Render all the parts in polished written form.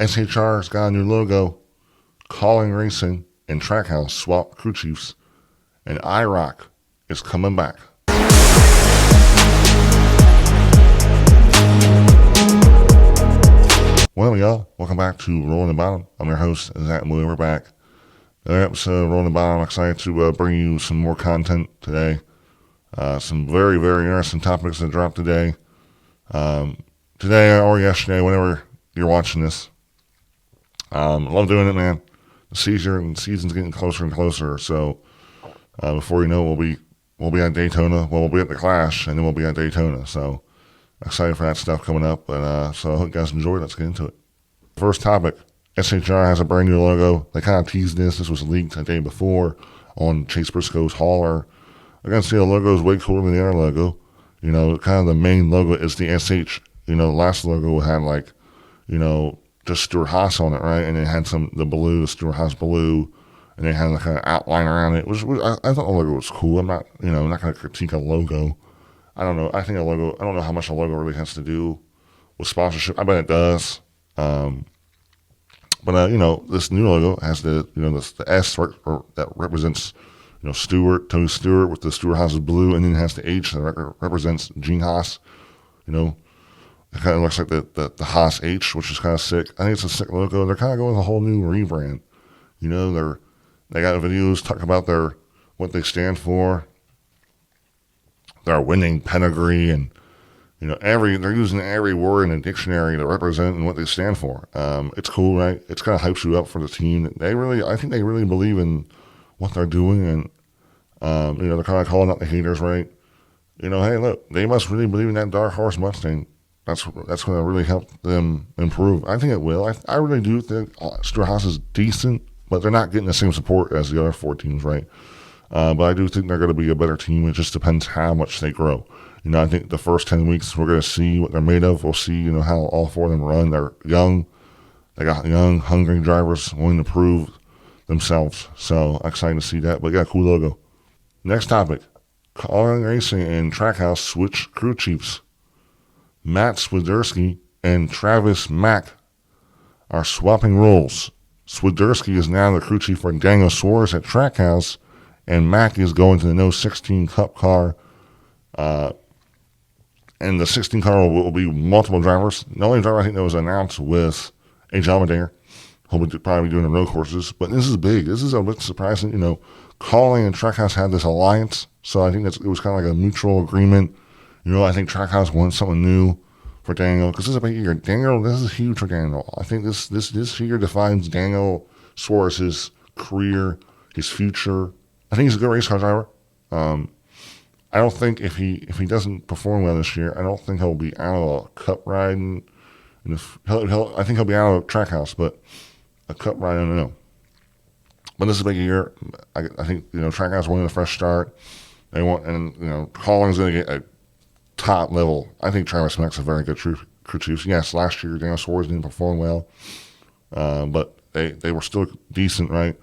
SHR's got a new logo. Kaulig Racing and Trackhouse swap crew chiefs. And IROC is coming back. Well, y'all, welcome back to Rolling the Bottom. I'm your host, Zach Moody. We're back. Another episode of Rolling the Bottom. I'm excited to bring you some more content today. Some very, very interesting topics that dropped today. Today or yesterday, whenever you're watching this. I love doing it, man. The season's getting closer and closer. So before you know, we'll be at Daytona. Well, we'll be at the Clash, and then we'll be at Daytona. So excited for that stuff coming up. But so I hope you guys enjoy it. Let's get into it. First topic: SHR has a brand new logo. They kind of teased this. This was leaked a day before on Chase Briscoe's hauler. I can see the logo is way cooler than the other logo. You know, kind of the main logo is the SH. You know, the last logo had like, you know, just Stuart Haas on it, right? And it had the Stuart Haas blue, and it had a kind of outline around it. I thought the logo was cool. I'm not going to critique a logo. I don't know. I don't know how much a logo really has to do with sponsorship. I bet it does. But this new logo has the S that represents, Tony Stewart with the Stuart Haas blue, and then it has the H that represents Gene Haas. It kind of looks like the Haas H, which is kind of sick. I think it's a sick logo. They're kind of going with a whole new rebrand. They got videos talking about what they stand for, their winning pedigree, and they're using every word in the dictionary to represent and what they stand for. It's cool, right? It's kind of hypes you up for the team. I think they really believe in what they're doing, and they're kind of calling out the haters, right? Hey, look, they must really believe in that Dark Horse Mustang. That's going to really help them improve. I think it will. I really do think Stuart Haas is decent, but they're not getting the same support as the other four teams, right? But I do think they're going to be a better team. It just depends how much they grow. I think the first 10 weeks we're going to see what they're made of. We'll see, how all four of them run. They're young. They got young, hungry drivers willing to prove themselves. So I'm excited to see that. But yeah, cool logo. Next topic: Kaulig Racing and Trackhouse switch crew chiefs. Matt Swiderski and Travis Mack are swapping roles. Swiderski is now the crew chief for Daniel Suarez at Trackhouse, and Mack is going to the No. 16 Cup car. And the 16 car will be multiple drivers. The only driver I think that was announced with AJ Allmendinger. He'll probably be doing the road courses. But this is big. This is a bit surprising. Kaulig and Trackhouse had this alliance, so I think it was kind of like a mutual agreement. I think Trackhouse wants something new for Daniel, because this is a big year. This is huge for Daniel. I think this year defines Daniel Suarez's career, his future. I think he's a good race car driver. I don't think if he doesn't perform well this year, I don't think he'll be out of a cup riding. I think he'll be out of Trackhouse, but a cup ride, I don't know. But this is a big year. I think Trackhouse wanting a fresh start. They want, and Kaulig's going to get a top level. I think Travis Mack's a very good crew chief. Yes, last year Daniel Suarez didn't perform well, but they were still decent, right?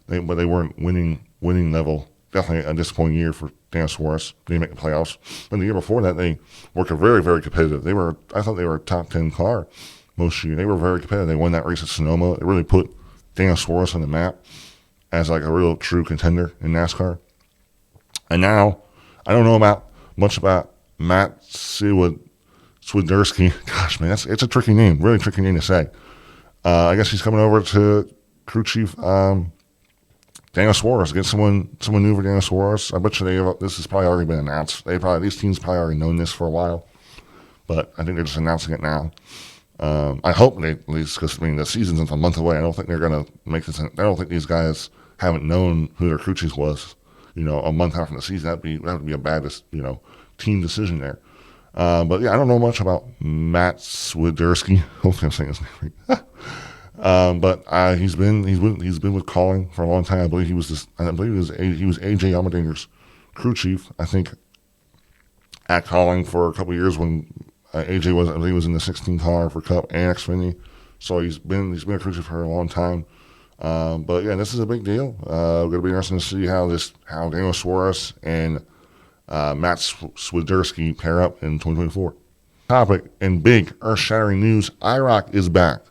But they weren't winning level. Definitely a disappointing year for Daniel Suarez. They didn't make the playoffs. But the year before that, they were very, very competitive. I thought they were a top 10 car most year. They were very competitive. They won that race at Sonoma. It really put Daniel Suarez on the map as like a real true contender in NASCAR. And now, I don't know much about Matt Swiderski. Gosh, man, it's a tricky name. Really tricky name to say. I guess he's coming over to crew chief Daniel Suarez. Get someone new for Daniel Suarez. I bet you this has probably already been announced. These teams probably already known this for a while, but I think they're just announcing it now. I hope they, at least, because the season's a month away. I don't think they're going to make this. I don't think these guys haven't known who their crew chief was. A month after the season, that would be a bad, team decision there. But yeah, I don't know much about Matt Swiderski. Hopefully I'm saying his name right. But he's been with Kaulig for a long time. I believe he was AJ Allmendinger's crew chief. I think at Kaulig for a couple of years when AJ was in the 16 car for Cup and Xfinity. So he's been a crew chief for a long time. But yeah, this is a big deal. Going to be interesting to see how Daniel Suarez and Matt Swiderski pair up in 2024. Topic and big earth-shattering news: IROC is back.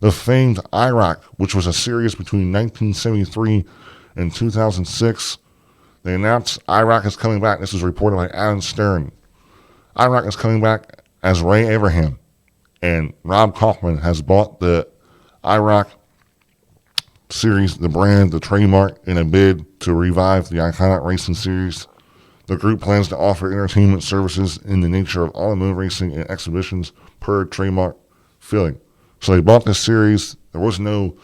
the famed IROC, which was a series between 1973 and 2006. They announced IROC is coming back. This was reported by Alan Stern. IROC is coming back as Ray Abraham, and Rob Kaufman has bought the IROC series, the brand, the trademark, in a bid to revive the iconic racing series. The group plans to offer entertainment services in the nature of automotive racing and exhibitions per trademark filling. So they bought this series. There was no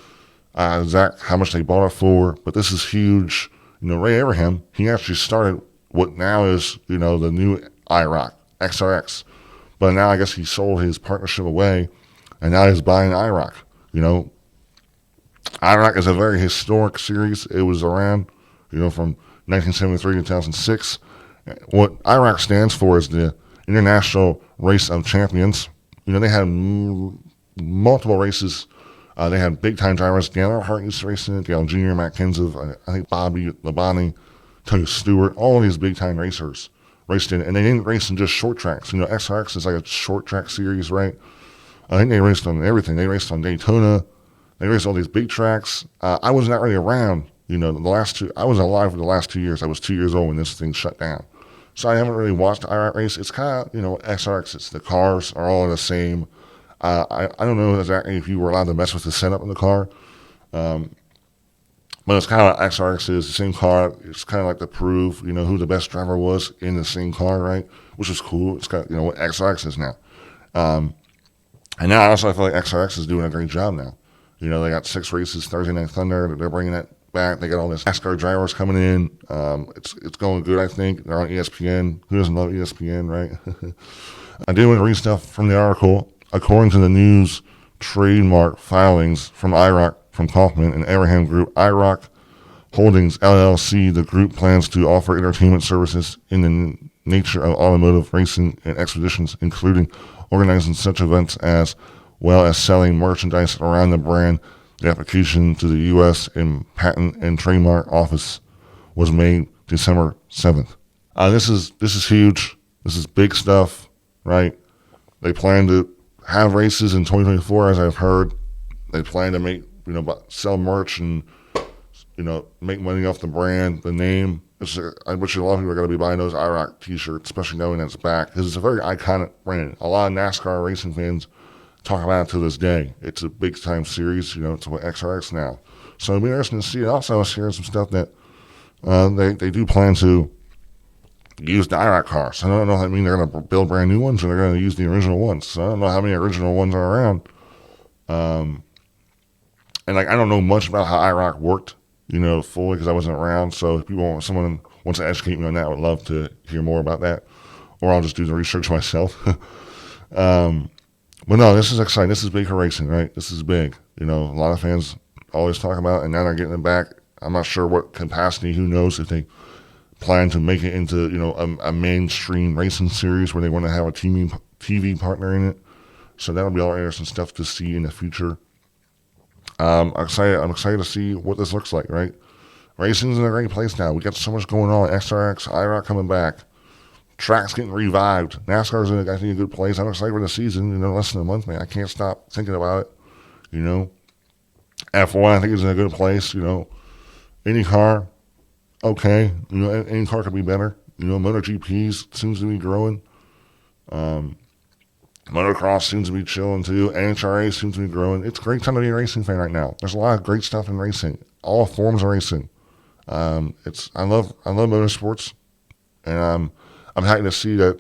exact how much they bought it for, but this is huge. Ray Abraham, he actually started what now is, the new IROC, XRX. But now I guess he sold his partnership away, and now he's buying IROC. IROC is a very historic series. It was around, from 1973 to 2006. What IROC stands for is the International Race of Champions. They had multiple races. They had big-time drivers. Dan Earnhardt used to race in it. Dale Jr., Matt Kenseth, I think Bobby Labonte, Tony Stewart, all these big-time racers raced in it. And they didn't race in just short tracks. XRX is like a short track series, right? I think they raced on everything. They raced on Daytona. They raced all these big tracks. I was not really around, the last two. I was alive for the last 2 years. I was 2 years old when this thing shut down. So I haven't really watched the IROC race. It's kind of, XRX. It's the cars are all the same. I don't know exactly if you were allowed to mess with the setup in the car. But it's kind of like XRX is the same car. It's kind of like to prove, who the best driver was in the same car, right? Which is cool. It's got, what XRX is now. And now I also feel like XRX is doing a great job now. They got 6 races, Thursday Night Thunder. They're bringing that back. They got all this NASCAR drivers coming in. It's going good, I think. They're on ESPN. Who doesn't love ESPN, right? I did want to read stuff from the article. According to the news trademark filings from IROC, from Kaufman and Abraham Group, IROC Holdings, LLC, the group plans to offer entertainment services in the nature of automotive racing and expeditions, including organizing such events as well as selling merchandise around the brand. The application to the U.S. and Patent and Trademark Office was made December 7th. This is huge. This is big stuff, right? They plan to have races in 2024, as I've heard. They plan to make, sell merch and, make money off the brand, the name. I bet you a lot of people are going to be buying those IROC t-shirts, especially knowing that it's back, because it's a very iconic brand. A lot of NASCAR racing fans talk about it to this day. It's a big-time series, it's what XRX now. So it'll be interesting to see. Also, I was hearing some stuff that they do plan to use the IROC cars. I don't know if that means they're going to build brand new ones or they're going to use the original ones. So I don't know how many original ones are around. And I don't know much about how IROC worked, fully, because I wasn't around. So if someone wants to educate me on that, I would love to hear more about that. Or I'll just do the research myself. But no, this is exciting. This is big for racing, right? This is big. A lot of fans always talk about it, and now they're getting it back. I'm not sure what capacity. Who knows if they plan to make it into, a mainstream racing series where they want to have a TV partner in it. So that'll be all interesting stuff to see in the future. I'm excited to see what this looks like, right? Racing's in a great place now. We got so much going on. XRX, IROC coming back. Tracks getting revived. NASCAR's in, I think, a good place. I'm excited for the season. Less than a month, man. I can't stop thinking about it. F1, I think, is in a good place. Any car, okay. Any car could be better. MotoGP seems to be growing. Motocross seems to be chilling too. NHRA seems to be growing. It's a great time to be a racing fan right now. There's a lot of great stuff in racing. All forms of racing. I love motorsports, and I'm happy to see that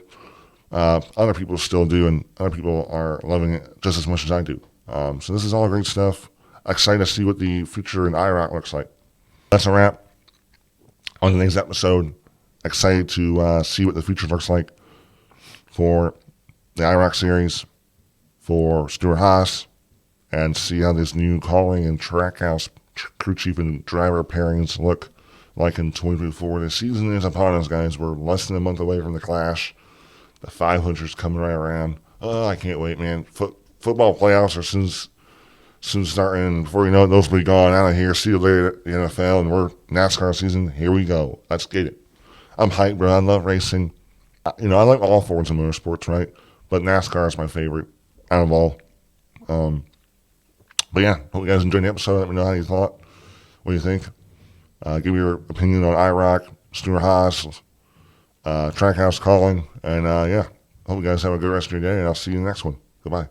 other people still do, and other people are loving it just as much as I do. So this is all great stuff. Excited to see what the future in IROC looks like. That's a wrap on today's episode. Excited to see what the future looks like for the IROC series, for Stuart Haas, and see how this new Kaulig and Trackhouse crew chief and driver pairings look like in 2024. The season is upon us, guys. We're less than a month away from the Clash. The 500's coming right around. Oh, I can't wait, man. Football playoffs are soon starting. Before you know it, those will be gone out of here. See you later at the NFL, and we're NASCAR season. Here we go. Let's get it. I'm hyped, bro. I love racing. I like all forms of motorsports, right? But NASCAR is my favorite out of all. But yeah, hope you guys enjoyed the episode. Let me know how you thought. What do you think? Give me your opinion on IROC, Stewart-Haas, Trackhouse calling. And yeah, hope you guys have a good rest of your day, and I'll see you in the next one. Goodbye.